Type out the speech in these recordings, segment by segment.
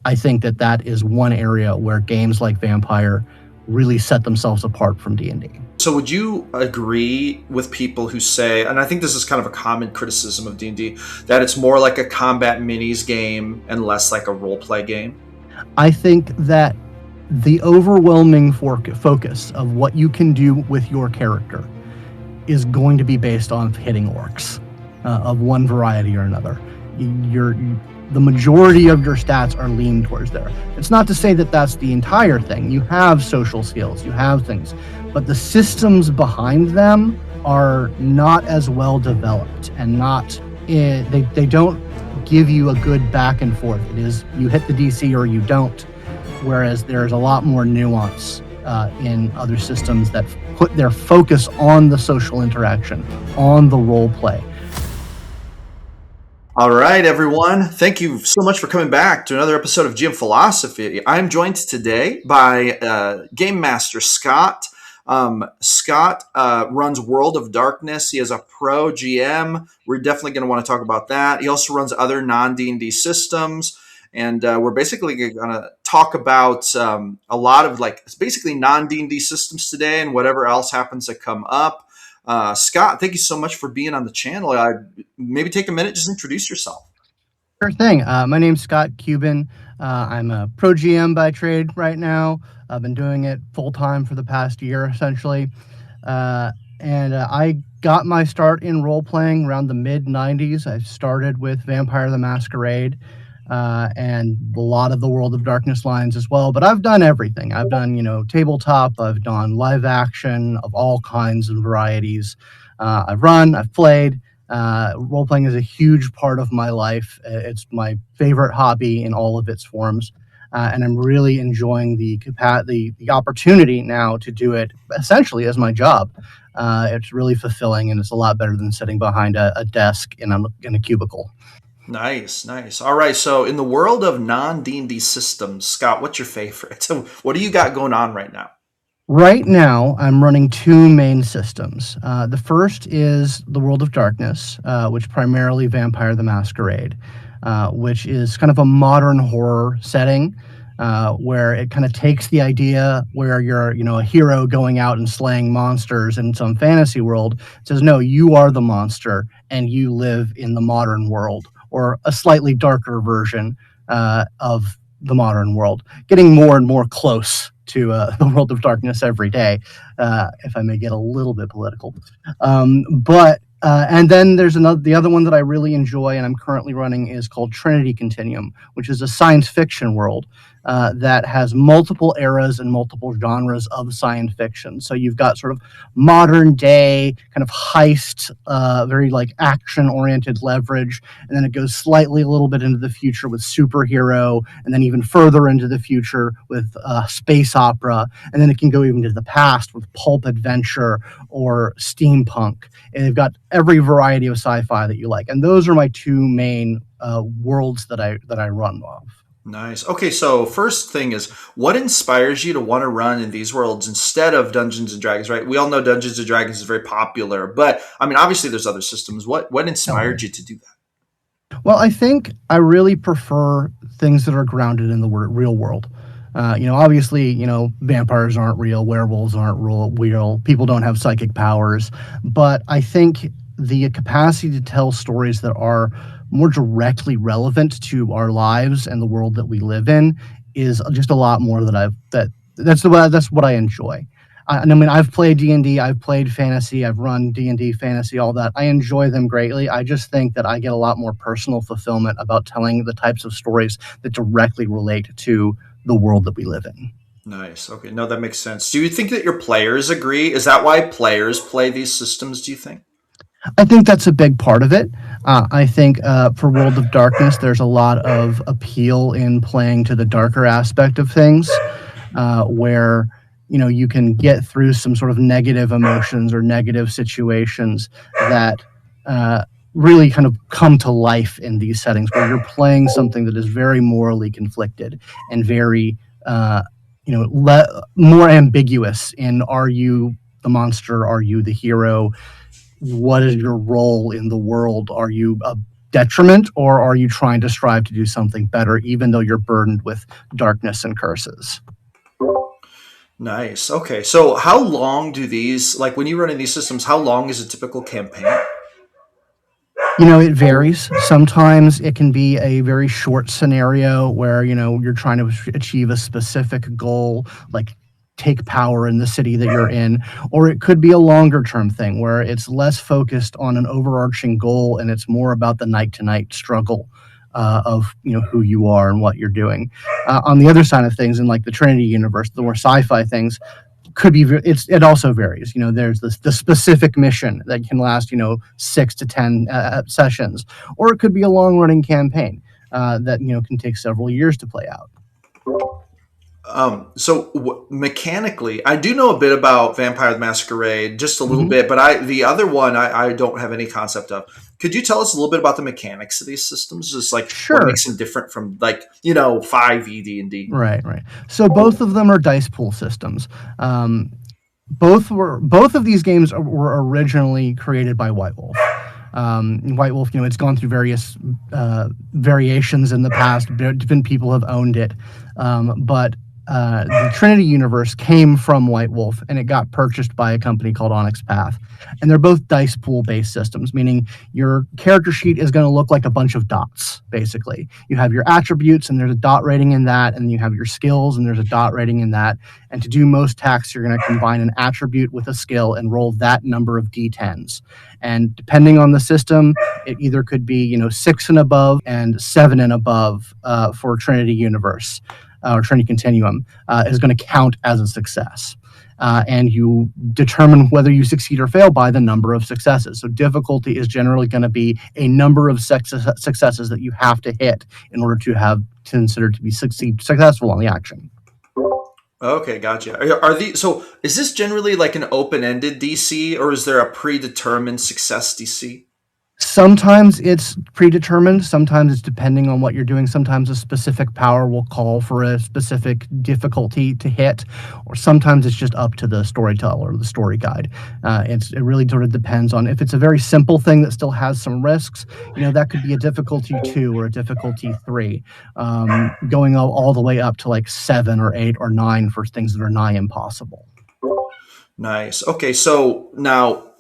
I think that is one area where games like Vampire really set themselves apart from D&D. So would you agree with people who say, and I think this is kind of a common criticism of D&D, that it's more like a combat minis game and less like a role play game? I think that the overwhelming focus of what you can do with your character is going to be based on hitting orcs of one variety or another. The majority of your stats are leaned towards there. It's not to say that that's the entire thing. You have social skills, you have things, but the systems behind them are not as well developed and they don't give you a good back and forth. It is you hit the DC or you don't, whereas there's a lot more nuance in other systems that put their focus on the social interaction, on the role play. All right, everyone. Thank you so much for coming back to another episode of GM Philosophy. I'm joined today by Game Master Scott. Scott runs World of Darkness. He is a pro GM. We're definitely going to want to talk about that. He also runs other non-D&D systems. And we're basically going to talk about a lot of basically non-D&D systems today and whatever else happens to come up. Scott, thank you so much for being on the channel. Maybe take a minute, just introduce yourself. Sure thing. My name's Scott Cuban. I'm a pro GM by trade right now. I've been doing it full time for the past year, essentially. And I got my start in role playing around the mid 90s. I started with Vampire the Masquerade and a lot of the World of Darkness lines as well. But I've done everything. I've done, tabletop. I've done live action of all kinds and varieties. I've played. Role playing is a huge part of my life. It's my favorite hobby in all of its forms. And I'm really enjoying the opportunity now to do it essentially as my job. It's really fulfilling, and it's a lot better than sitting behind a desk in a cubicle. Nice. All right. So in the world of non-D&D systems, Scott, what's your favorite? So what do you got going on right now? Right now, I'm running two main systems. The first is the World of Darkness, which primarily Vampire the Masquerade, which is kind of a modern horror setting where it kind of takes the idea where you're, a hero going out and slaying monsters in some fantasy world. It says, no, you are the monster and you live in the modern world, or a slightly darker version of the modern world, getting more and more close to the World of Darkness every day, if I may get a little bit political. And then there's the other one that I really enjoy and I'm currently running is called Trinity Continuum, which is a science fiction world that has multiple eras and multiple genres of science fiction. So you've got sort of modern day kind of heist, very action-oriented leverage, and then it goes slightly a little bit into the future with superhero, and then even further into the future with space opera, and then it can go even to the past with pulp adventure or steampunk. And they've got every variety of sci-fi that you like, and those are my two main worlds that I run off. Nice. Okay, so first thing is, what inspires you to want to run in these worlds instead of Dungeons and Dragons, right? We all know Dungeons and Dragons is very popular, but I mean, obviously there's other systems. What inspired you to do that? Well, I think I really prefer things that are grounded in the real world. Obviously, vampires aren't real, werewolves aren't real, people don't have psychic powers, but I think the capacity to tell stories that are more directly relevant to our lives and the world that we live in is just a lot more that's what I enjoy. And I mean, I've played D&D, I've played fantasy, I've run D&D fantasy, all that. I enjoy them greatly. I just think that I get a lot more personal fulfillment about telling the types of stories that directly relate to the world that we live in. Nice. Okay. No, that makes sense. Do you think that your players agree? Is that why players play these systems, do you think? I think that's a big part of it. I think for World of Darkness, there's a lot of appeal in playing to the darker aspect of things, where you can get through some sort of negative emotions or negative situations that really kind of come to life in these settings where you're playing something that is very morally conflicted and very more ambiguous in, are you the monster, are you the hero, what is your role in the world, are you a detriment, or are you trying to strive to do something better, even though you're burdened with darkness and curses? Nice. Okay. So how long do these, like when you run in these systems, how long is a typical campaign? It varies. Sometimes it can be a very short scenario where, you're trying to achieve a specific goal, like take power in the city that you're in, or it could be a longer term thing where it's less focused on an overarching goal and it's more about the night to night struggle of who you are and what you're doing. On the other side of things, in like the Trinity universe, the more sci-fi things, could be it also varies. There's the specific mission that can last 6 to 10 sessions, or it could be a long running campaign that can take several years to play out. Mechanically, I do know a bit about Vampire the Masquerade, just a little Mm-hmm. bit, but the other one I don't have any concept of. Could you tell us a little bit about the mechanics of these systems? Just like what Sure. makes them different from 5e D&D? Right. So both of them are dice pool systems. Both of these games were originally created by White Wolf. White Wolf, it's gone through various variations in the past. Different people have owned it, but the Trinity universe came from White Wolf, and it got purchased by a company called Onyx Path. And they're both dice pool based systems, meaning your character sheet is going to look like a bunch of dots. Basically, you have your attributes, and there's a dot rating in that, and you have your skills, and there's a dot rating in that. And to do most tasks, you're going to combine an attribute with a skill and roll that number of d10s. And depending on the system, it either could be 6 and above and 7 and above for Trinity Universe or Trinity Continuum is going to count as a success. And you determine whether you succeed or fail by the number of successes. So difficulty is generally going to be a number of successes that you have to hit in order to have considered to be successful on the action. Okay, gotcha. Are these so? Is this generally like an open-ended DC, or is there a predetermined success DC? Sometimes it's predetermined. Sometimes it's depending on what you're doing. Sometimes a specific power will call for a specific difficulty to hit, or sometimes it's just up to the storyteller or the story guide. It really sort of depends on if it's a very simple thing that still has some risks. That could be a difficulty 2 or a difficulty 3, going all the way up to like 7 or 8 or 9 for things that are nigh impossible. Nice. Okay, so now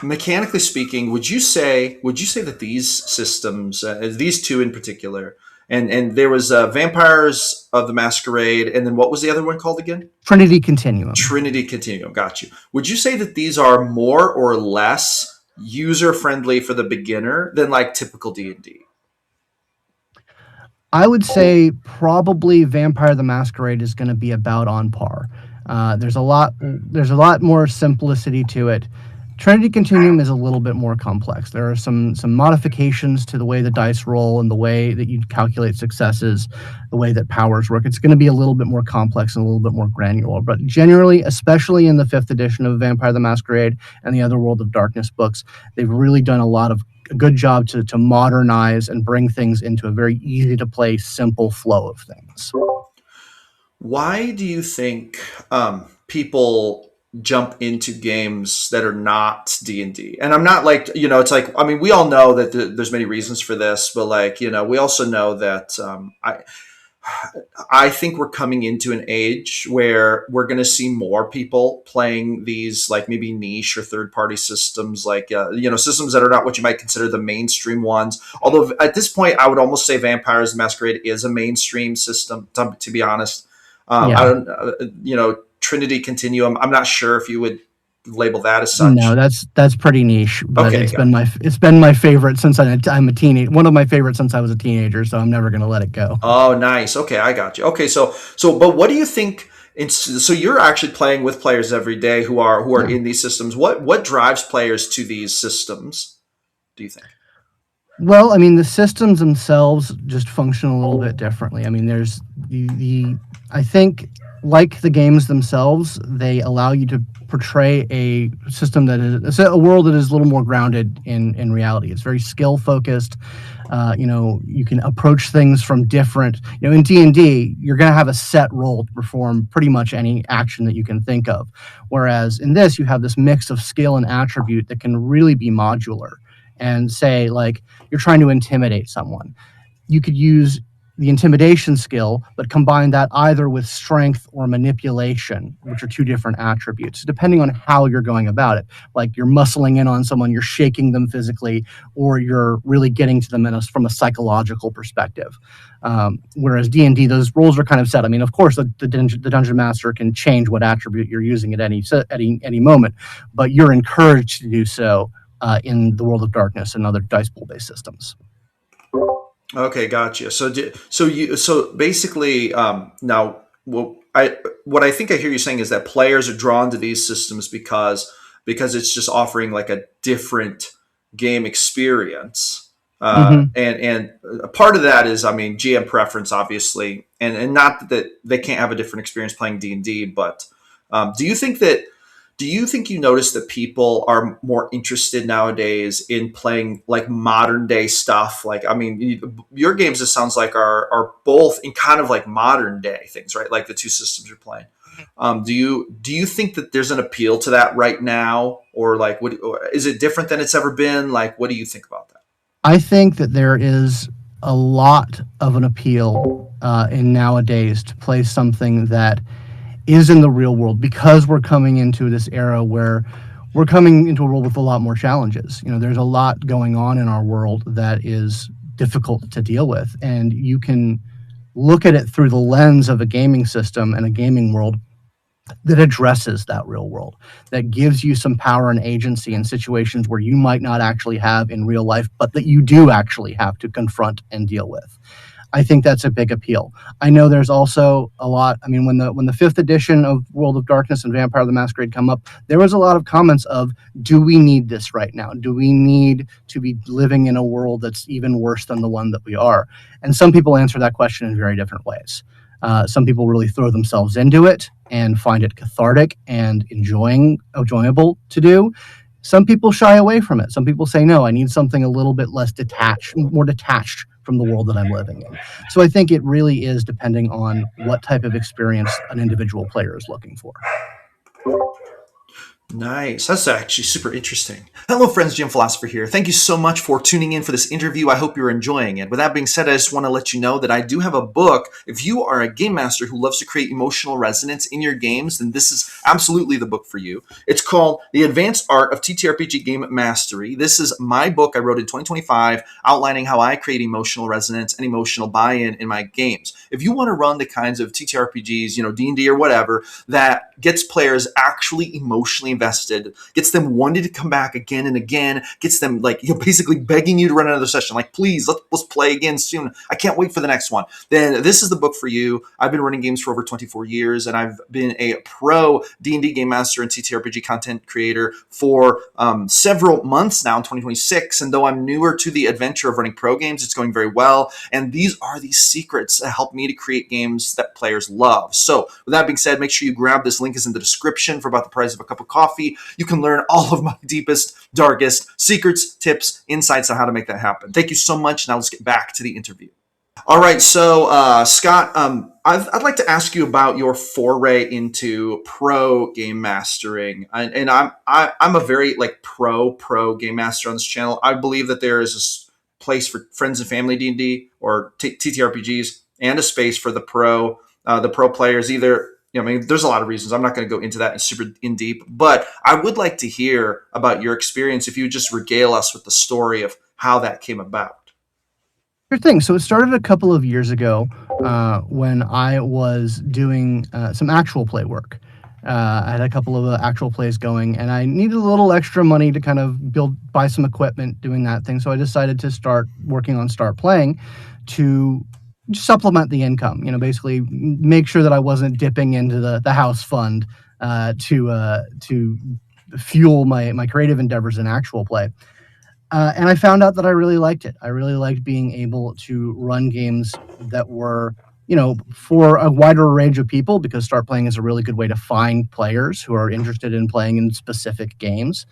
mechanically speaking, would you say that these systems, these two in particular, and there was Vampires of the Masquerade, and then what was the other one called again? Trinity Continuum. Trinity Continuum. Got you. Would you say that these are more or less user friendly for the beginner than like typical D&D? I would say probably Vampire the Masquerade is going to be about on par. There's a lot more simplicity to it. Trinity Continuum is a little bit more complex. There are some modifications to the way the dice roll and the way that you calculate successes, the way that powers work. It's going to be a little bit more complex and a little bit more granular. But generally, especially in the 5th edition of Vampire the Masquerade and the other World of Darkness books, they've really done a good job to modernize and bring things into a very easy to play, simple flow of things. Why do you think people jump into games that are not D&D? And I'm not like, it's like, I mean, we all know that there's many reasons for this, but like, we also know that I think we're coming into an age where we're going to see more people playing these like maybe niche or third-party systems, like systems that are not what you might consider the mainstream ones. Although at this point, I would almost say Vampires the Masquerade is a mainstream system, to be honest. I don't, Trinity Continuum. I'm not sure if you would label that as such. No, that's pretty niche, but Okay, it's been my favorite since I'm a teenager. One of my favorites since I was a teenager, so I'm never going to let it go. Oh, nice. Okay, I got you. Okay, so but what do you think? So you're actually playing with players every day who are in these systems. What drives players to these systems, do you think? Well, I mean, the systems themselves just function a little bit differently. I mean, there's I think, like the games themselves, they allow you to portray a system that is a world that is a little more grounded in reality. It's very skill focused. You can approach things from different. In D&D, you're going to have a set role to perform pretty much any action that you can think of. Whereas in this, you have this mix of skill and attribute that can really be modular. and say, like, you're trying to intimidate someone. You could use the intimidation skill, but combine that either with strength or manipulation, which are two different attributes, depending on how you're going about it. Like, you're muscling in on someone, you're shaking them physically, or you're really getting to them from a psychological perspective. Whereas D&D, those rules are kind of set. I mean, of course, the dungeon master can change what attribute you're using at any moment, but you're encouraged to do so in the World of Darkness and other dice pool based systems. Okay, gotcha. So basically, now what I think I hear you saying is that players are drawn to these systems because it's just offering like a different game experience. Mm-hmm. And a part of that is, I mean, GM preference, obviously, and not that they can't have a different experience playing D&D, but do you think that you notice that people are more interested nowadays in playing like modern day stuff? Like, I mean, your games, it sounds like, are both in kind of like modern day things, right? Like the two systems you're playing. Do you think that there's an appeal to that right now, or like, or is it different than it's ever been? Like, what do you think about that? I think that there is a lot of an appeal in nowadays to play something that is in the real world, because we're coming into this era where we're coming into a world with a lot more challenges. There's a lot going on in our world that is difficult to deal with, and you can look at it through the lens of a gaming system and a gaming world that addresses that real world, that gives you some power and agency in situations where you might not actually have in real life, but that you do actually have to confront and deal with. I think that's a big appeal. I know there's also a lot. I mean, when the fifth edition of World of Darkness and Vampire the Masquerade come up, there was a lot of comments of, do we need this right now? Do we need to be living in a world that's even worse than the one that we are? And some people answer that question in very different ways. Some people really throw themselves into it and find it cathartic and enjoyable to do. Some people shy away from it. Some people say, no, I need something a little bit less detached, more detached from the world that I'm living in. So I think it really is depending on what type of experience an individual player is looking for. Nice. That's actually super interesting. Hello, friends. Jim Philosopher here. Thank you so much for tuning in for this interview. I hope you're enjoying it. With that being said, I just want to let you know that I do have a book. If you are a game master who loves to create emotional resonance in your games, then this is absolutely the book for you. It's called The Advanced Art of TTRPG Game Mastery. This is my book I wrote in 2025, outlining how I create emotional resonance and emotional buy-in in my games. If you want to run the kinds of TTRPGs, D&D or whatever, that gets players actually emotionally invested, gets them wanting to come back again and again, gets them basically begging you to run another session, like, please, let's play again soon, I can't wait for the next one, then this is the book for you. I've been running games for over 24 years, and I've been a pro D&D game master and TTRPG content creator for several months now in 2026, and though I'm newer to the adventure of running pro games, it's going very well, and these are these secrets that help me to create games that players love. So with that being said, make sure you grab this. Link is in the description for about the price of a cup of coffee. You can learn all of my deepest, darkest secrets, tips, insights on how to make that happen. Thank you so much. Now let's get back to the interview. All right, so Scott, I'd like to ask you about your foray into pro game mastering, and I'm a very pro game master on this channel. I believe that there is a place for friends and family D&D or TTRPGs, and a space for the pro players. Either, I mean, there's a lot of reasons. I'm not going to go into that super in deep, but I would like to hear about your experience. If you would just regale us with the story of how that came about. Sure thing. So it started a couple of years ago when I was doing some actual play work. I had a couple of actual plays going, and I needed a little extra money to kind of buy some equipment doing that thing. So I decided to start working on Start Playing to supplement the income. Basically make sure that I wasn't dipping into the house fund to fuel my creative endeavors in actual play. And I found out that I really liked it. I really liked being able to run games that were, for a wider range of people, because Start Playing is a really good way to find players who are interested in playing in specific games.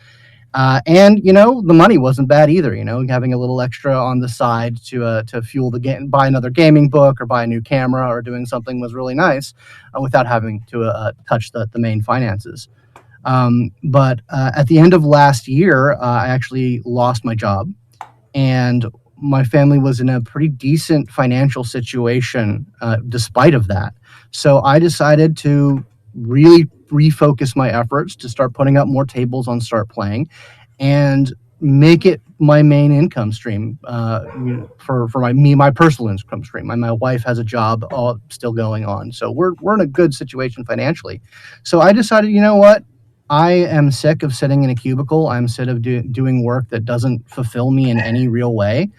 And the money wasn't bad either. Having a little extra on the side to fuel the game, buy another gaming book or buy a new camera or doing something was really nice without having to touch the main finances. But at the end of last year, I actually lost my job, and my family was in a pretty decent financial situation despite of that. So I decided to really refocus my efforts to start putting up more tables on Start Playing and make it my main income stream for my personal income stream. My wife has a job all still going on, so we're in a good situation financially. So I decided, you know what? I am sick of sitting in a cubicle. I'm sick of doing work that doesn't fulfill me in any real way.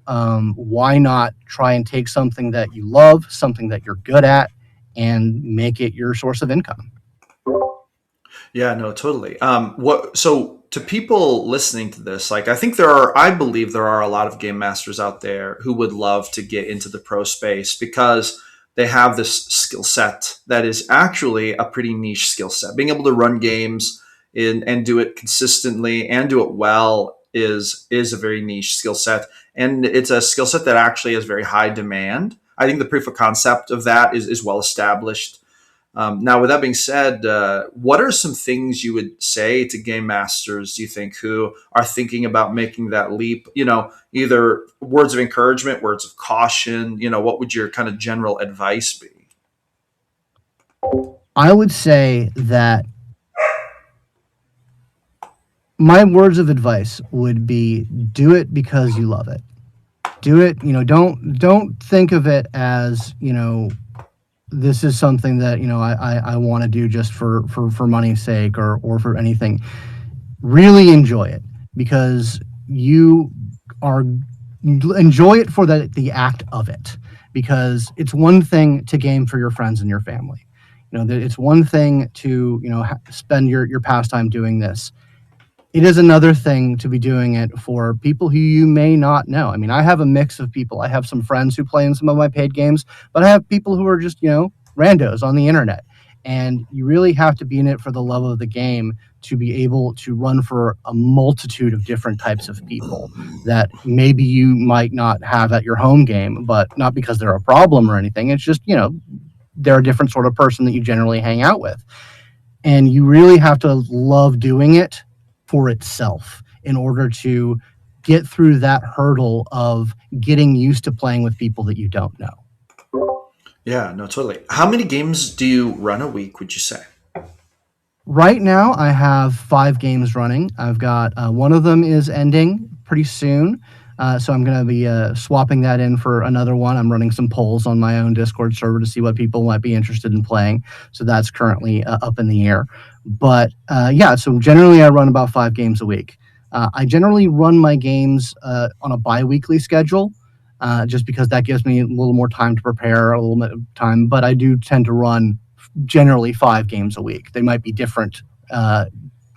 Why not try and take something that you love, something that you're good at, and make it your source of income? Yeah, no, totally. What so to people listening to this, like I believe there are a lot of game masters out there who would love to get into the pro space because they have this skill set that is actually a pretty niche skill set. Being able to run games and do it consistently and do it well is a very niche skill set, and it's a skill set that actually has very high demand. I think the proof of concept of that is well established. Now, with that being said, what are some things you would say to game masters, do you think, who are thinking about making that leap? Either words of encouragement, words of caution, what would your kind of general advice be? I would say that my words of advice would be do it because you love it. Do it, don't think of it as, this is something that, I want to do just for money's sake or for anything. Really enjoy it because you are enjoy it for the act of it, because it's one thing to game for your friends and your family. It's one thing to, spend your pastime doing this. It is another thing to be doing it for people who you may not know. I mean, I have a mix of people. I have some friends who play in some of my paid games, but I have people who are just, randos on the internet. And you really have to be in it for the love of the game to be able to run for a multitude of different types of people that maybe you might not have at your home game, but not because they're a problem or anything. It's just, they're a different sort of person that you generally hang out with. And you really have to love doing it for itself in order to get through that hurdle of getting used to playing with people that you don't know. Yeah, no, totally. How many games do you run a week, would you say? Right now, I have 5 games running. I've got one of them is ending pretty soon. So I'm going to be swapping that in for another one. I'm running some polls on my own Discord server to see what people might be interested in playing. So that's currently up in the air. But yeah, so generally I run about 5 games a week. I generally run my games on a bi-weekly schedule, just because that gives me a little more time to prepare, a little bit of time. But I do tend to run generally 5 games a week. They might be different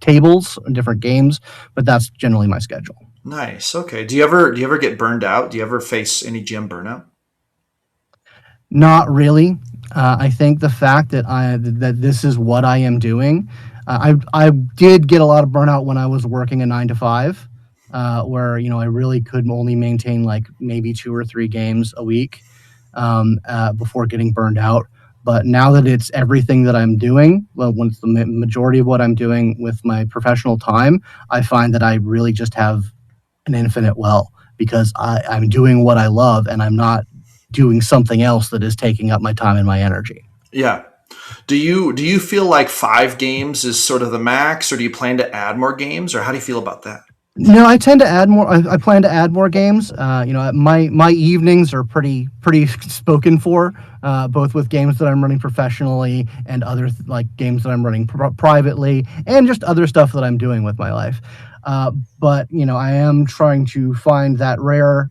tables, different games, but that's generally my schedule. Nice. Okay. Do you ever get burned out? Do you ever face any gym burnout? Not really. I think the fact that this is what I am doing, I did get a lot of burnout when I was working a 9 to 5, where I really could only maintain like maybe 2 or 3 games a week before getting burned out. But now that it's everything that I'm doing, well, when it's the majority of what I'm doing with my professional time, I find that I really just have an infinite well, because I'm doing what I love and I'm not doing something else that is taking up my time and my energy. Yeah. Do you feel like 5 games is sort of the max, or do you plan to add more games, or how do you feel about that? No, I tend to add more. I plan to add more games. My evenings are pretty spoken for, both with games that I'm running professionally and other like games that I'm running privately, and just other stuff that I'm doing with my life. But I am trying to find that rare,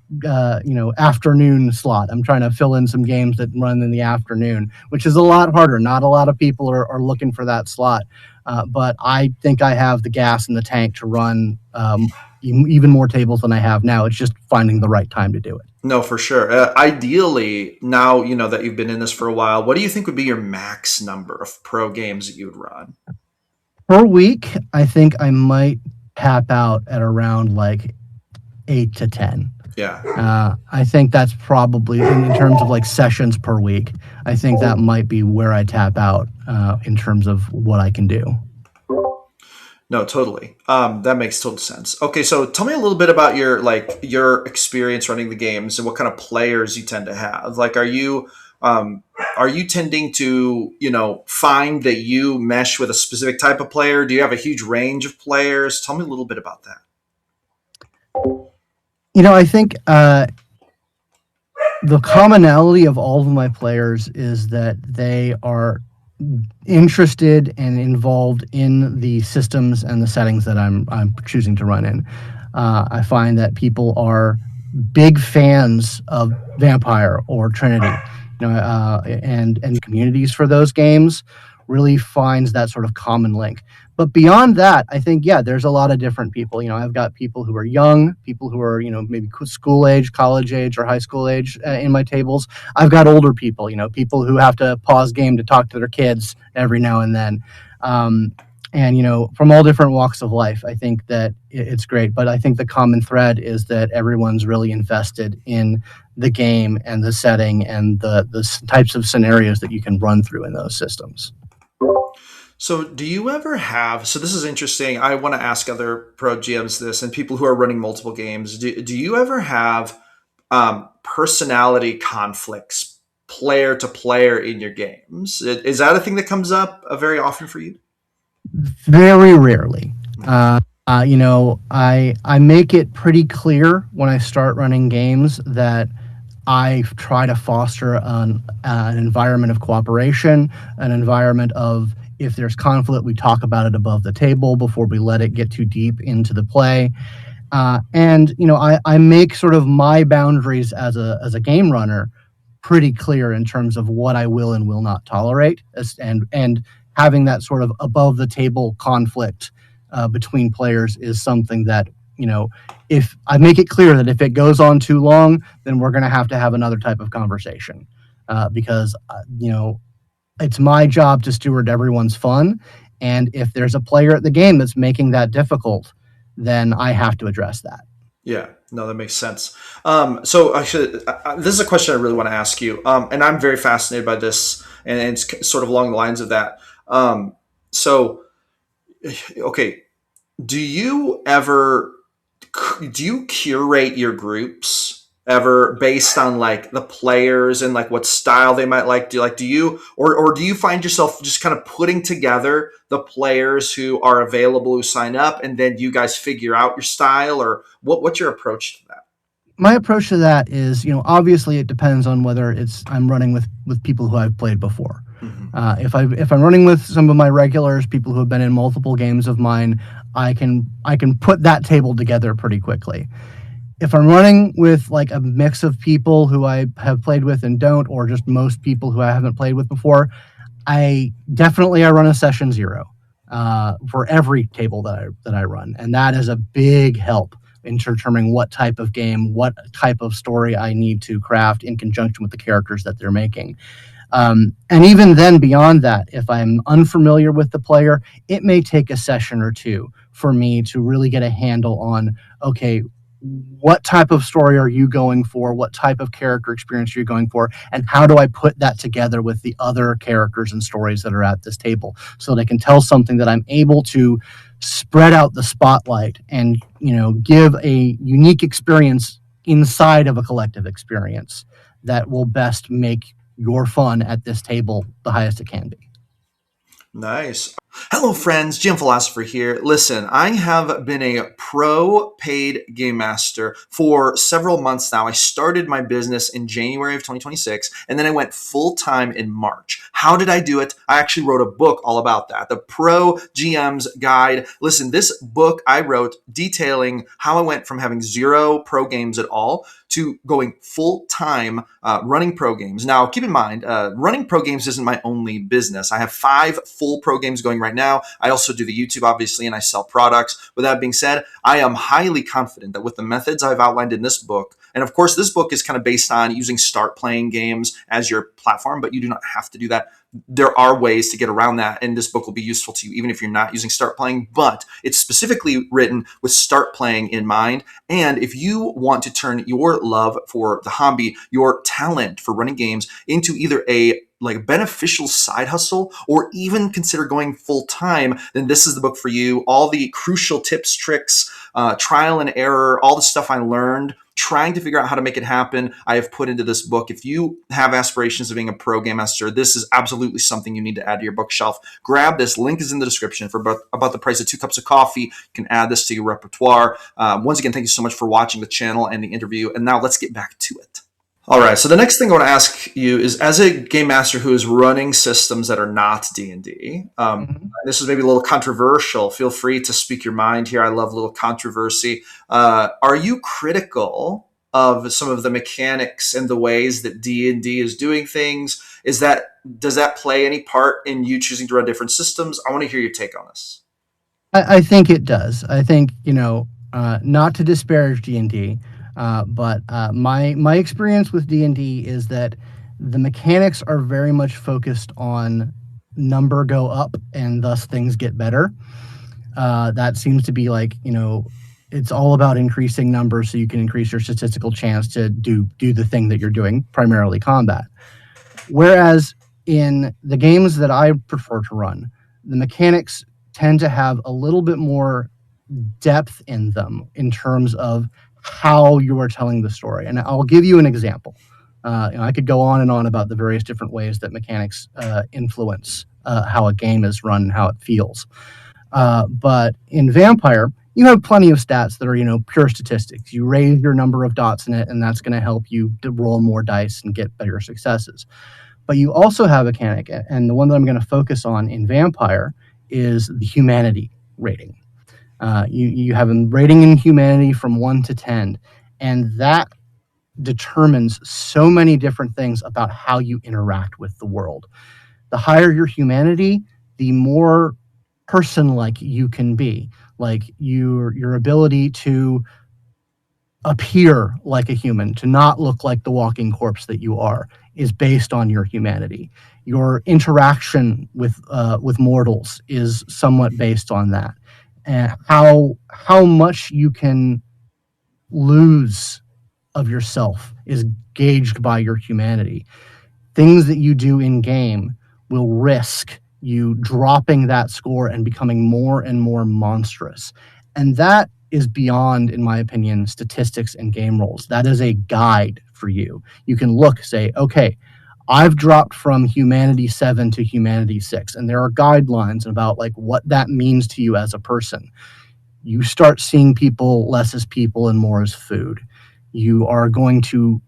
afternoon slot. I'm trying to fill in some games that run in the afternoon, which is a lot harder. Not a lot of people are looking for that slot. But I think I have the gas in the tank to run even more tables than I have now. It's just finding the right time to do it. No, for sure. Ideally, now that you've been in this for a while, what do you think would be your max number of pro games that you would run? Per week, I think I might tap out at around like 8 to 10. Yeah. I think that's probably in terms of like sessions per week. I think that might be where I tap out in terms of what I can do. No, totally. That makes total sense. Okay, so tell me a little bit about your experience running the games and what kind of players you tend to have. Like, um, are you tending to find that you mesh with a specific type of player? Do you have a huge range of players? Tell me a little bit about that. I think the commonality of all of my players is that they are interested and involved in the systems and the settings that I'm choosing to run in. I find that people are big fans of Vampire or Trinity, and communities for those games really finds that sort of common link. But beyond that, I think, yeah, there's a lot of different people. I've got people who are young, people who are maybe school age, college age, or high school age in my tables. I've got older people, people who have to pause game to talk to their kids every now and then. And from all different walks of life. I think that it's great, but I think the common thread is that everyone's really invested in the game and the setting and the types of scenarios that you can run through in those systems. So, do you ever have? So, this is interesting. I want to ask other pro GMs this and people who are running multiple games. Do you ever have personality conflicts, player to player, in your games? Is that a thing that comes up very often for you? Very rarely. I make it pretty clear when I start running games that I try to foster an environment of cooperation, an environment of, if there's conflict, we talk about it above the table before we let it get too deep into the play. And I make sort of my boundaries as a game runner pretty clear in terms of what I will and will not tolerate, and having that sort of above the table conflict between players is something that, if I make it clear that if it goes on too long, then we're going to have another type of conversation, because it's my job to steward everyone's fun, and if there's a player at the game that's making that difficult, then I have to address that. Yeah, no, that makes sense. So this is a question I really want to ask you, and I'm very fascinated by this, and it's sort of along the lines of that. So, okay, do you ever do you curate your groups ever based on like the players and like what style they might like? Do you or do you find yourself just kind of putting together the players who are available who sign up, and then you guys figure out your style, or what's your approach to that? My approach to that is, obviously it depends on whether I'm running with people who I've played before. Hmm. If I'm running with some of my regulars, people who have been in multiple games of mine, I can put that table together pretty quickly. If I'm running with like a mix of people who I have played with and don't, or just most people who I haven't played with before, I run a session zero for every table that I run, and that is a big help in determining what type of game, what type of story I need to craft in conjunction with the characters that they're making. And even then, beyond that, if I'm unfamiliar with the player, it may take a session or two for me to really get a handle on, okay, what type of story are you going for? What type of character experience are you going for? And how do I put that together with the other characters and stories that are at this table so they can tell something that I'm able to spread out the spotlight and, give a unique experience inside of a collective experience that will best make your fun at this table the highest it can be. Nice. Hello, friends. Jim Philosopher here. Listen, I have been a pro paid game master for several months now. I started my business in January of 2026, and then I went full time in March. How did I do it? I actually wrote a book all about that, the Pro GM's Guide. Listen, this book I wrote detailing how I went from having zero pro games at all to going full time running pro games. Now, keep in mind, running pro games isn't my only business. I have 5 full pro games going right now. I also do the YouTube, obviously, and I sell products. With that being said, I am highly confident that with the methods I've outlined in this book, And of course, this book is kind of based on using start playing games as your platform, but you do not have to do that. There are ways to get around that, and this book will be useful to you even if you're not using start playing, but it's specifically written with start playing in mind. And if you want to turn your love for the hobby, your talent for running games, into either a like beneficial side hustle or even consider going full time, then this is the book for you. All the crucial tips, tricks, trial and error, all the stuff I learned trying to figure out how to make it happen, I have put into this book. If you have aspirations of being a pro game master, this is absolutely something you need to add to your bookshelf. Grab this. Link is in the description for about the price of 2 cups of coffee. You can add this to your repertoire. Once again, thank you so much for watching the channel and the interview. And now let's get back to it. All right, so the next thing I want to ask you is, as a game master who is running systems that are not D&D, this is maybe a little controversial. Feel free to speak your mind here. I love a little controversy. Are you critical of some of the mechanics and the ways that D&D is doing things? Does that play any part in you choosing to run different systems? I want to hear your take on this. I think it does. I think, not to disparage D&D, but my experience with D&D is that the mechanics are very much focused on number go up and thus things get better. That seems to be like, it's all about increasing numbers so you can increase your statistical chance to do the thing that you're doing, primarily combat. Whereas in the games that I prefer to run, the mechanics tend to have a little bit more depth in them in terms of how you are telling the story. And I'll give you an example. I could go on and on about the various different ways that mechanics influence how a game is run and how it feels. But in Vampire, you have plenty of stats that are, pure statistics. You raise your number of dots in it, and that's going to help you to roll more dice and get better successes. But you also have a mechanic, and the one that I'm going to focus on in Vampire is the humanity rating. You have a rating in humanity from 1 to 10, and that determines so many different things about how you interact with the world. The higher your humanity, the more person-like you can be. Like your ability to appear like a human, to not look like the walking corpse that you are, is based on your humanity. Your interaction with mortals is somewhat based on that. And how much you can lose of yourself is gauged by your humanity. Things that you do in game will risk you dropping that score and becoming more and more monstrous. And that is beyond, in my opinion, statistics and game rolls. That is a guide for you. You can look, say, okay, I've dropped from humanity 7 to humanity 6, and there are guidelines about like what that means to you as a person. You start seeing people less as people and more as food. You are going to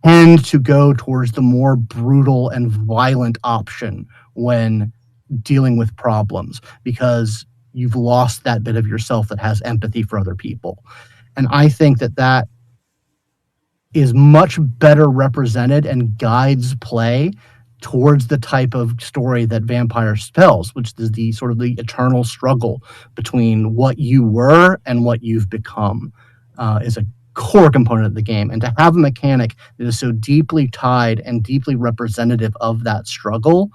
tend to go towards the more brutal and violent option when dealing with problems, because you've lost that bit of yourself that has empathy for other people. And I think that is much better represented and guides play towards the type of story that Vampire spells, which is the sort of the eternal struggle between what you were and what you've become, is a core component of the game. And to have a mechanic that is so deeply tied and deeply representative of that struggle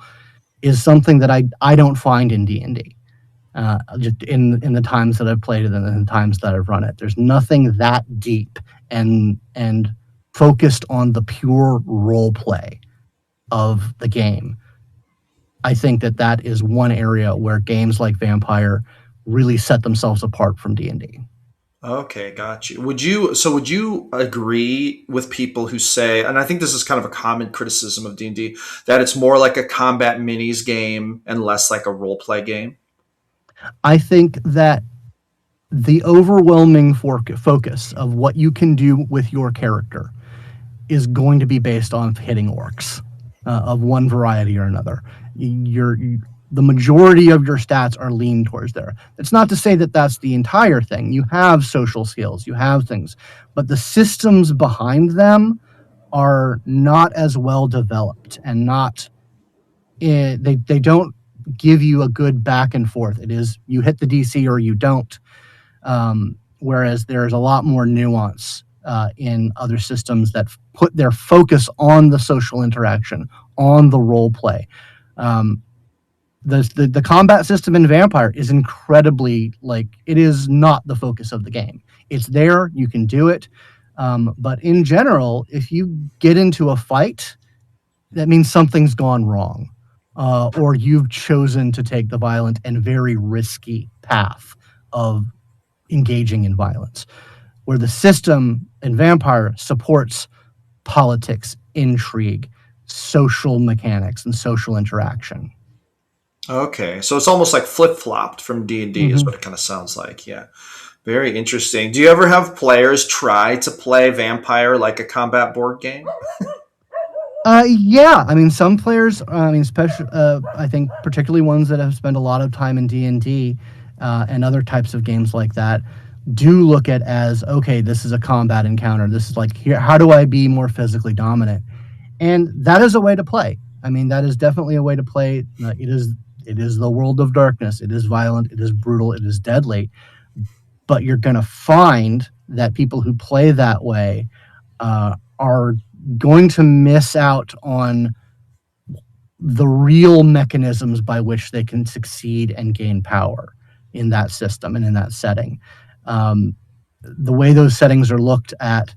is something that I don't find in D&D. Just in the times that I've played it and in the times that I've run it, there's nothing that deep and focused on the pure role play of the game. I think that is one area where games like Vampire really set themselves apart from D&D. Okay, got you. Would you agree with people who say, and I think this is kind of a common criticism of D&D, that it's more like a combat minis game and less like a role play game? I think that the overwhelming focus of what you can do with your character is going to be based on hitting orcs of one variety or another. The majority of your stats are leaned towards there. It's not to say that that's the entire thing. You have social skills, you have things, but the systems behind them are not as well developed and not, they don't give you a good back and forth. It is, you hit the DC or you don't. Whereas there's a lot more nuance in other systems that put their focus on the social interaction, on the role play. Um, the combat system in Vampire is incredibly, like, it is not the focus of the game. It's there, you can do it, but in general, if you get into a fight, that means something's gone wrong, or you've chosen to take the violent and very risky path of engaging in violence. Where the system in Vampire supports politics, intrigue, social mechanics, and social interaction. Okay, so it's almost like flip flopped from D&D is what Mm-hmm. it kind of sounds like. Yeah, very interesting. Do you ever have players try to play Vampire like a combat board game? Yeah, I mean, some players, I mean, especially, I think particularly ones that have spent a lot of time in D&D and other types of games like that, do look at as, okay, this is a combat encounter. This is like, here, how do I be more physically dominant? And that is a way to play. I mean, that is definitely a way to play. It is the world of darkness. It is violent. It is brutal. It is deadly. But you're going to find that people who play that way are going to miss out on the real mechanisms by which they can succeed and gain power in that system and in that setting. The way those settings are looked at,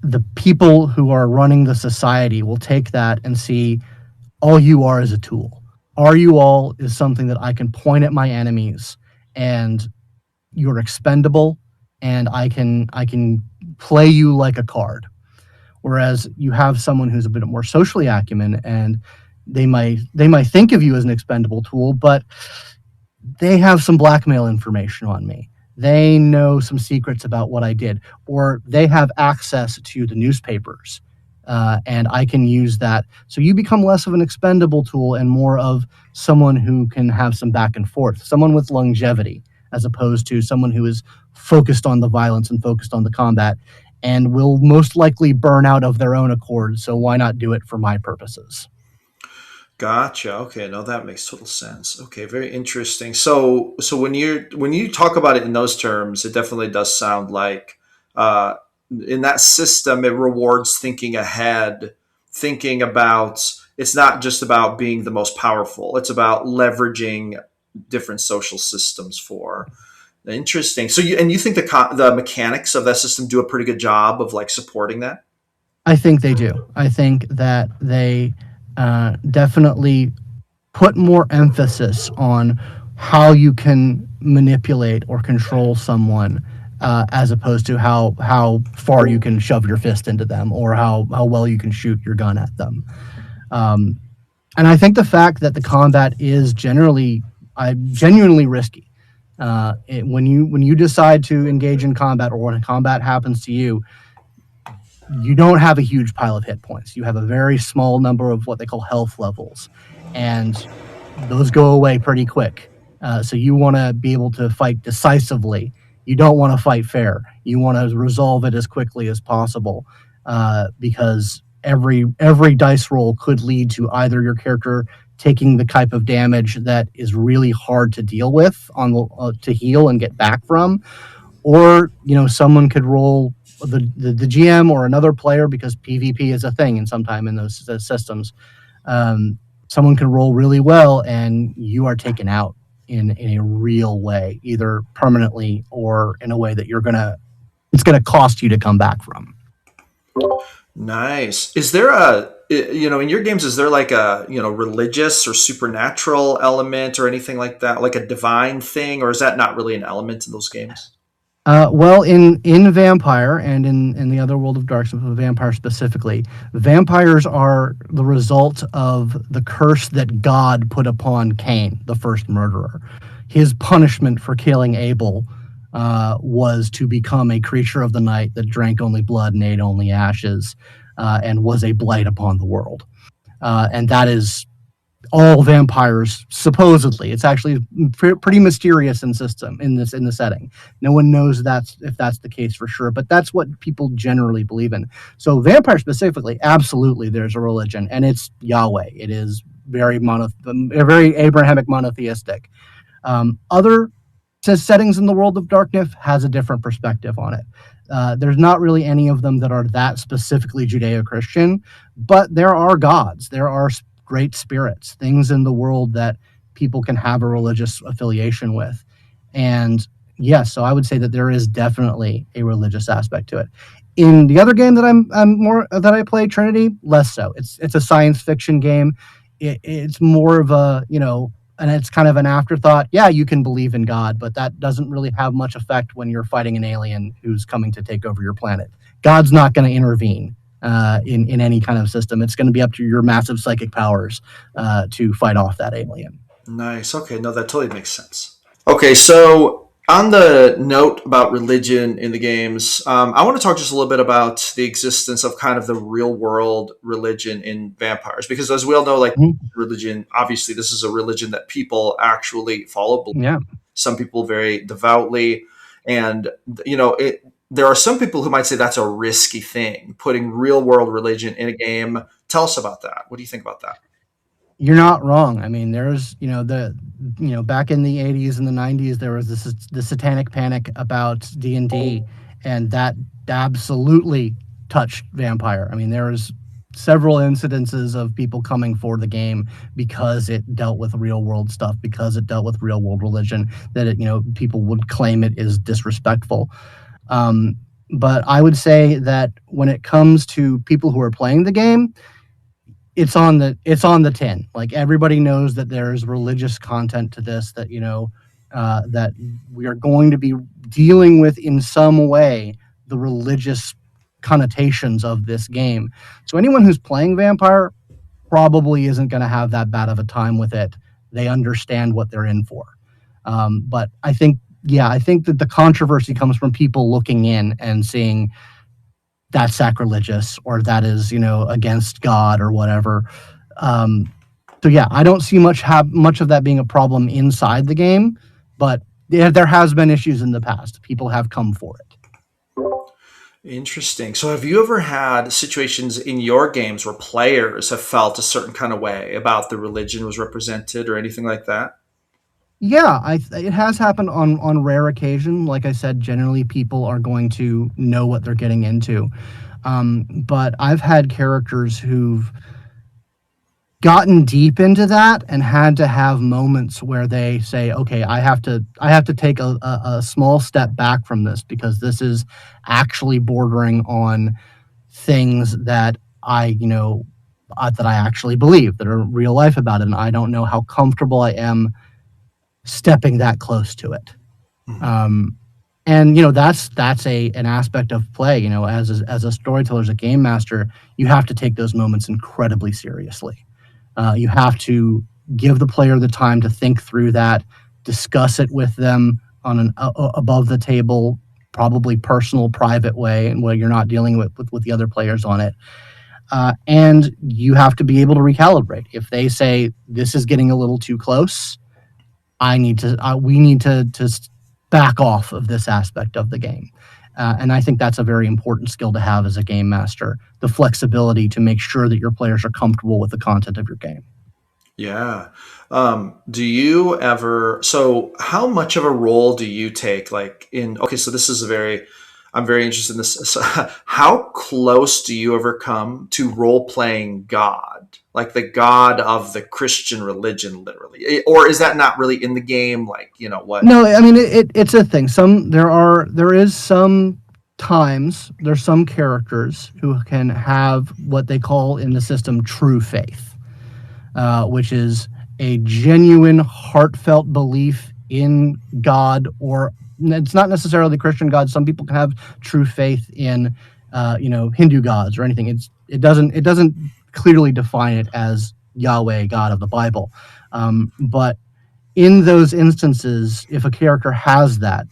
the people who are running the society will take that and see all you are is a tool. Are you all is something that I can point at my enemies and you're expendable and I can play you like a card. Whereas you have someone who's a bit more socially acumen and they might think of you as an expendable tool, but they have some blackmail information on me. They know some secrets about what I did, or they have access to the newspapers, and I can use that. So you become less of an expendable tool and more of someone who can have some back and forth, someone with longevity, as opposed to someone who is focused on the violence and focused on the combat and will most likely burn out of their own accord. So why not do it for my purposes? Gotcha. Okay, no, that makes total sense. Okay, very interesting. So when you talk about it in those terms, it definitely does sound like uh, in that system it rewards thinking ahead, thinking about. It's not just about being the most powerful. It's about leveraging different social systems for. Interesting. So you think the mechanics of that system do a pretty good job of like supporting that? I think they do. I think that they definitely put more emphasis on how you can manipulate or control someone, as opposed to how far you can shove your fist into them or how well you can shoot your gun at them. Um, and I think the fact that the combat is genuinely risky. When you decide to engage in combat or when a combat happens to you, you don't have a huge pile of hit points. You have a very small number of what they call health levels, and those go away pretty quick. So you want to be able to fight decisively. You don't want to fight fair. You want to resolve it as quickly as possible, because every dice roll could lead to either your character taking the type of damage that is really hard to deal with to heal and get back from, or someone could roll the GM or another player, because PvP is a thing and sometime in those systems. Someone can roll really well and you are taken out in a real way, either permanently or in a way that it's gonna cost you to come back from. Nice. Is there a in your games is there like a religious or supernatural element or anything like that, like a divine thing, or is that not really an element in those games? Well, in Vampire and in the other world of Darkness, but Vampire specifically, vampires are the result of the curse that God put upon Cain, the first murderer. His punishment for killing Abel was to become a creature of the night that drank only blood and ate only ashes, and was a blight upon the world. And that is all vampires supposedly. It's actually pretty mysterious in the setting. No one knows if that's the case for sure, but that's what people generally believe in. So vampire specifically, absolutely, there's a religion, and it's Yahweh. It is very Abrahamic monotheistic. Other settings in the world of darkness has a different perspective on it. There's not really any of them that are that specifically Judeo-Christian, but there are gods. There are great spirits, things in the world that people can have a religious affiliation with. And yes, so I would say that there is definitely a religious aspect to it. In the other game that I'm more that I play, Trinity, less so. It's a science fiction game. It's more of a, and it's kind of an afterthought. Yeah, you can believe in God, but that doesn't really have much effect when you're fighting an alien who's coming to take over your planet. God's not going to intervene in any kind of system. It's going to be up to your massive psychic powers to fight off that alien. Nice. Okay. No, that totally makes sense. Okay. So, on the note about religion in the games, I want to talk just a little bit about the existence of kind of the real world religion in vampires. Because as we all know, like Mhm. religion, obviously, this is a religion that people actually follow. Yeah. Some people very devoutly. And, there are some people who might say that's a risky thing, putting real world religion in a game. Tell us about that. What do you think about that? You're not wrong. I mean, there's, back in the 80s and the 90s, there was this satanic panic about D&D, and that absolutely touched Vampire. I mean, there was several incidences of people coming for the game because it dealt with real world stuff, because it dealt with real world religion, that people would claim it is disrespectful. Um, but I would say that when it comes to people who are playing the game, it's on the tin. Like, everybody knows that there's religious content to this, that that we are going to be dealing with in some way the religious connotations of this game. So anyone who's playing Vampire probably isn't going to have that bad of a time with it. They understand what they're in for. But I think that the controversy comes from people looking in and seeing that's sacrilegious, or that is against God or whatever. Um, so yeah, I don't see much of that being a problem inside the game, but there has been issues in the past. People have come for it. Interesting. So, have you ever had situations in your games where players have felt a certain kind of way about the religion was represented or anything like that? Yeah, it has happened on rare occasion. Like I said, generally people are going to know what they're getting into. But I've had characters who've gotten deep into that and had to have moments where they say, okay, I have to take a small step back from this, because this is actually bordering on things that I actually believe, that are real life about it, and I don't know how comfortable I am stepping that close to it. Mhm. um, and that's an aspect of play. As a storyteller, as a game master, you have to take those moments incredibly seriously. You have to give the player the time to think through that, discuss it with them on an above the table, probably personal, private way, and where you're not dealing with the other players on it. And you have to be able to recalibrate. If they say this is getting a little too close, we need to back off of this aspect of the game. And I think that's a very important skill to have as a game master, the flexibility to make sure that your players are comfortable with the content of your game. Yeah. Do you ever, so how much of a role do you take? Like okay, so this is I'm very interested in this. So how close do you ever come to role playing God? Like the God of the Christian religion, literally? Or is that not really in the game? Like, what? No, I mean it's a thing. There's some characters who can have what they call in the system true faith, which is a genuine, heartfelt belief in God, or it's not necessarily Christian God. Some people can have true faith in, Hindu gods or anything. It doesn't clearly define it as Yahweh, God of the Bible, but in those instances, if a character has that,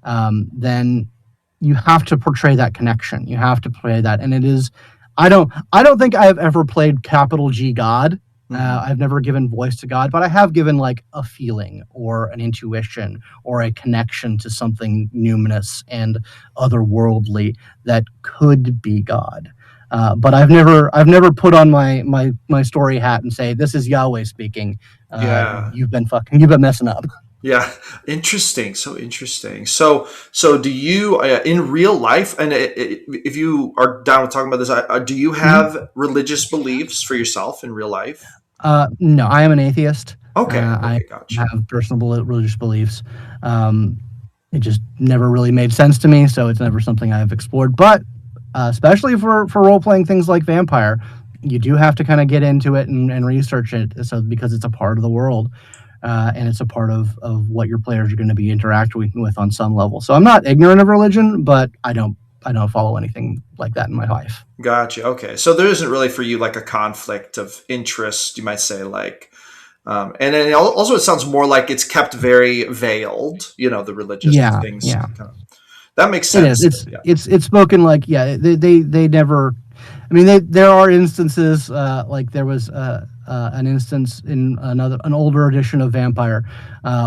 then you have to portray that connection. You have to play that, and it is. I don't think I have ever played capital G God. Mhm. I've never given voice to God, but I have given like a feeling or an intuition or a connection to something numinous and otherworldly that could be God. But I've never put on my story hat and say, this is Yahweh speaking. Yeah. You've been messing up. Yeah, interesting. So interesting. So do you in real life, and if you are down with talking about this, do you Mhm. have religious beliefs for yourself in real life? No, I am an atheist. Okay, I okay, gotcha. have personal religious beliefs. Um, it just never really made sense to me, so it's never something I've explored. But especially for role playing things like Vampire, you do have to kind of get into it and research it, so because it's a part of the world. And it's a part of what your players are going to be interacting with on some level. So I'm not ignorant of religion, but I don't follow anything like that in my life. Gotcha. Okay, so there isn't really for you like a conflict of interest, you might say, like, and then also it sounds more like it's kept very veiled. You know, the religious Yeah, things. yeah, Kind of, that makes it is. sense. Yeah. It's spoken like, yeah. They never. I mean, there are instances, like there was an instance in an older edition of Vampire,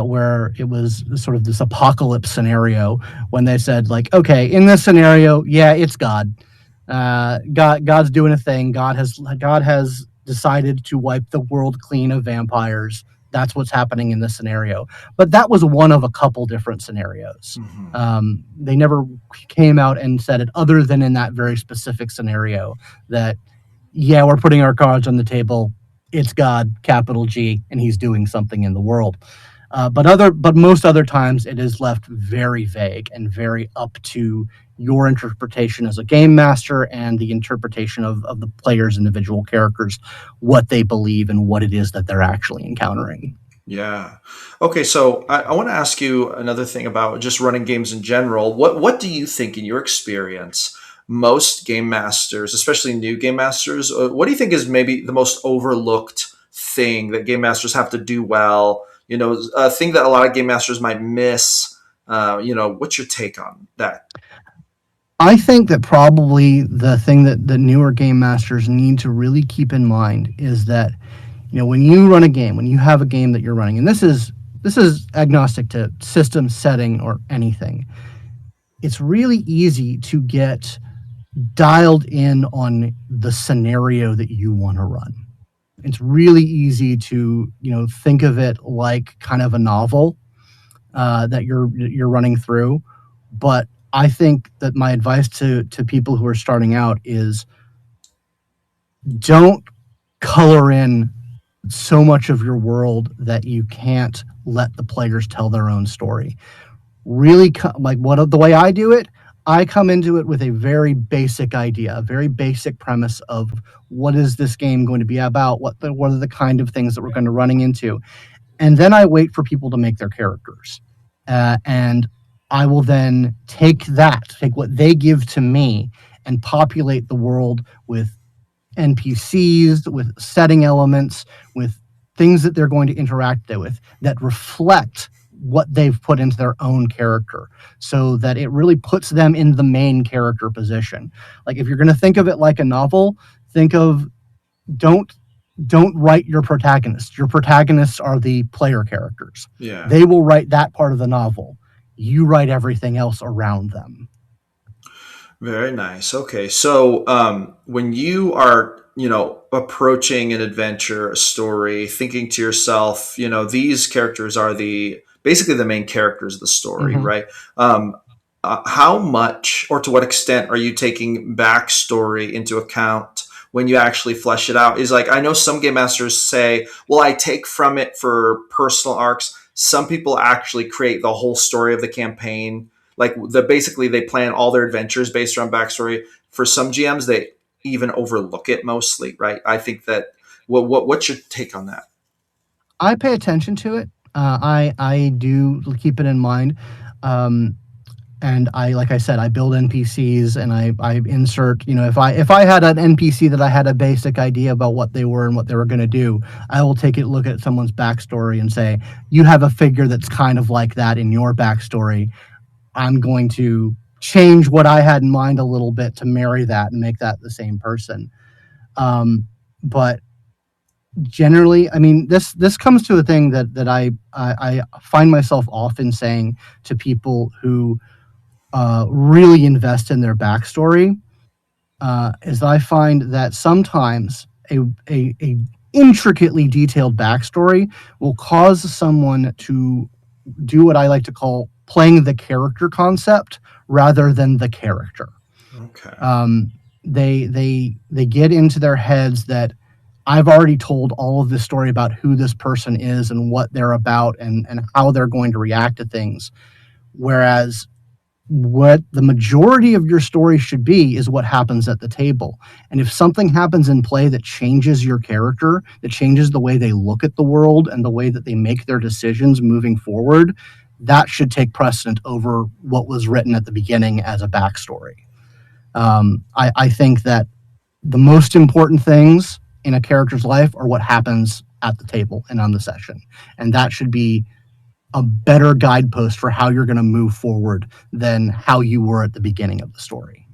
where it was sort of this apocalypse scenario when they said, like, okay, in this scenario, yeah, it's God. God's doing a thing. God has decided to wipe the world clean of vampires. That's what's happening in this scenario. But that was one of a couple different scenarios. Hmm. They never came out and said it, other than in that very specific scenario, that, yeah, we're putting our cards on the table. It's God, capital G, and he's doing something in the world. But most other times it is left very vague and very up to your interpretation as a game master and the interpretation of the player's individual characters, what they believe and what it is that they're actually encountering. Yeah. Okay, so I want to ask you another thing about just running games in general. What do you think, in your experience, most game masters, especially new game masters, what do you think is maybe the most overlooked thing that game masters have to do well? You know, a thing that a lot of game masters might miss. What's your take on that? I think that probably the thing that the newer game masters need to really keep in mind is that, when you run a game, when you have a game that you're running, and this is agnostic to system setting or anything, it's really easy to get dialed in on the scenario that you want to run. It's really easy to, think of it like kind of a novel, that you're running through. But I think that my advice to people who are starting out is, don't color in so much of your world that you can't let the players tell their own story. Really, like, the way I do it, I come into it with a very basic idea, a very basic premise of what is this game going to be about, what are the kind of things that we're going to running into, and then I wait for people to make their characters, and I will then take what they give to me, and populate the world with NPCs, with setting elements, with things that they're going to interact with that reflect what they've put into their own character, so that it really puts them in the main character position. Like, if you're going to think of it like a novel, think of don't don't write your protagonists. Your protagonists are the player characters. Yeah. They will write that part of the novel. You write everything else around them. Very nice. Okay, so when you are, approaching an adventure, a story, thinking to yourself, these characters are the basically the main characters of the story, Mm-hmm. right? How much or to what extent are you taking backstory into account when you actually flesh it out? Is like I know some game masters say, "Well, I take from it for personal arcs." Some people actually create the whole story of the campaign, like basically they plan all their adventures based around backstory. For some GMs, they even overlook it mostly, right? I think that what's your take on that? I pay attention to it. I do keep it in mind. Um, and like I said, I build NPCs and I insert, if I had an NPC that I had a basic idea about what they were and what they were going to do, I will take a look at someone's backstory and say, you have a figure that's kind of like that in your backstory. I'm going to change what I had in mind a little bit to marry that and make that the same person. But generally, I mean, this comes to a thing that I find myself often saying to people who really invest in their backstory, is that I find that sometimes a intricately detailed backstory will cause someone to do what I like to call playing the character concept rather than the character. Okay. They get into their heads that I've already told all of this story about who this person is and what they're about and how they're going to react to things. Whereas what the majority of your story should be is what happens at the table. And if something happens in play that changes your character, that changes the way they look at the world and the way that they make their decisions moving forward, that should take precedent over what was written at the beginning as a backstory. I think that the most important things in a character's life are what happens at the table and on the session. And that should be a better guidepost for how you're going to move forward than how you were at the beginning of the story.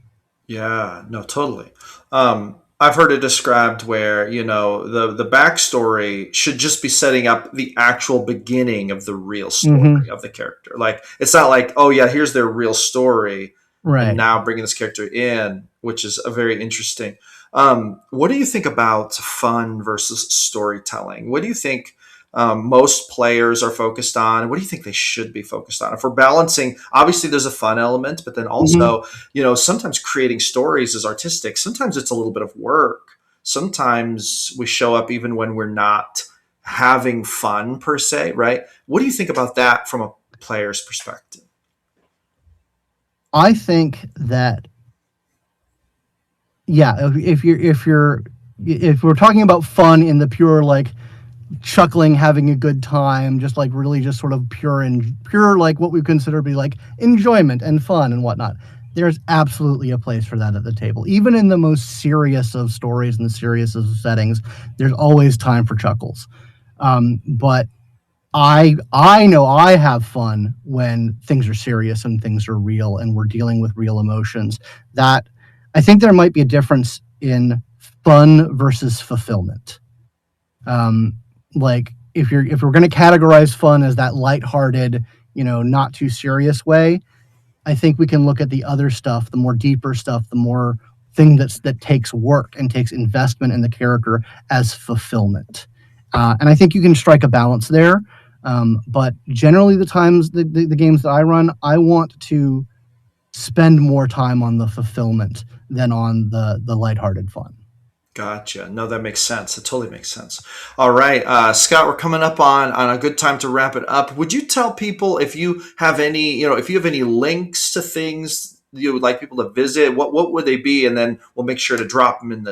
Yeah, no, totally. I've heard it described where, the backstory should just be setting up the actual beginning of the real story of the character. Like, it's not like, oh yeah, here's their real story, and Right. now bringing this character in, which is a very interesting. What do you think about fun versus storytelling? What do you think most players are focused on? What do you think they should be focused on? If we're balancing, obviously there's a fun element, but then Mm-hmm. also, sometimes creating stories is artistic. Sometimes it's a little bit of work. Sometimes we show up even when we're not having fun per se, right? What do you think about that from a player's perspective? I think that, yeah, if we're talking about fun in the pure, like, chuckling, having a good time, just like really just sort of pure, like what we consider to be like enjoyment and fun and whatnot, there's absolutely a place for that at the table. Even in the most serious of stories and the serious of settings, there's always time for chuckles. But I know I have fun when things are serious and things are real and we're dealing with real emotions. That I think there might be a difference in fun versus fulfillment. Um, like if we're going to categorize fun as that lighthearted, not too serious way, I think we can look at the other stuff, the more deeper stuff, the more thing that takes work and takes investment in the character as fulfillment. And I think you can strike a balance there. But generally, the games that I run, I want to spend more time on the fulfillment than on the lighthearted fun. Gotcha. No, that makes sense. It totally makes sense. All right, Scott, we're coming up on a good time to wrap it up. Would you tell people if you have any, if you have any links to things you would like people to visit, what would they be? And then we'll make sure to drop them in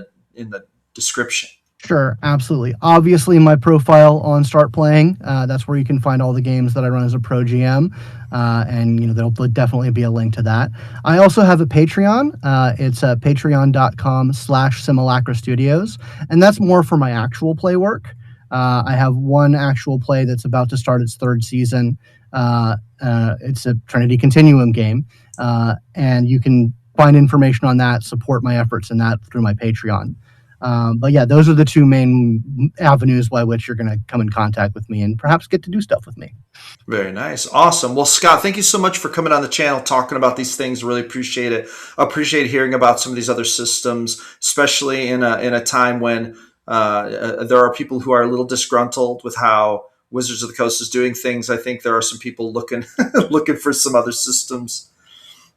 the description. Sure, absolutely. Obviously, my profile on Start Playing. That's where you can find all the games that I run as a pro GM, and there'll definitely be a link to that. I also have a Patreon. It's patreon.com/Simulacra Studios, and that's more for my actual play work. I have one actual play that's about to start its third season. It's a Trinity Continuum game, and you can find information on that, support my efforts in that through my Patreon. But yeah, those are the two main avenues by which you're going to come in contact with me and perhaps get to do stuff with me. Very nice. Awesome. Well, Scott, thank you so much for coming on the channel, talking about these things. Really appreciate it. Appreciate hearing about some of these other systems, especially in a time when there are people who are a little disgruntled with how Wizards of the Coast is doing things. I think there are some people looking looking for some other systems.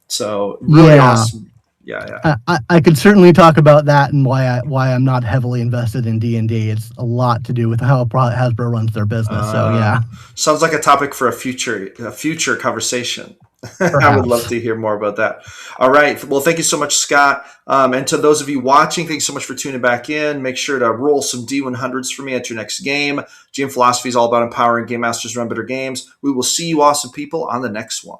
So really Yeah, awesome. Yeah, yeah. I could certainly talk about that and why I'm not heavily invested in D&D. It's a lot to do with how Hasbro runs their business. So Uh, yeah, Sounds like a topic for a future conversation. I would love perhaps. to hear more about that. All right. Well, thank you so much, Scott. And to those of you watching, thanks so much for tuning back in. Make sure to roll some D100s for me at your next game. GM Philosophy is all about empowering game masters to run better games. We will see you awesome people on the next one.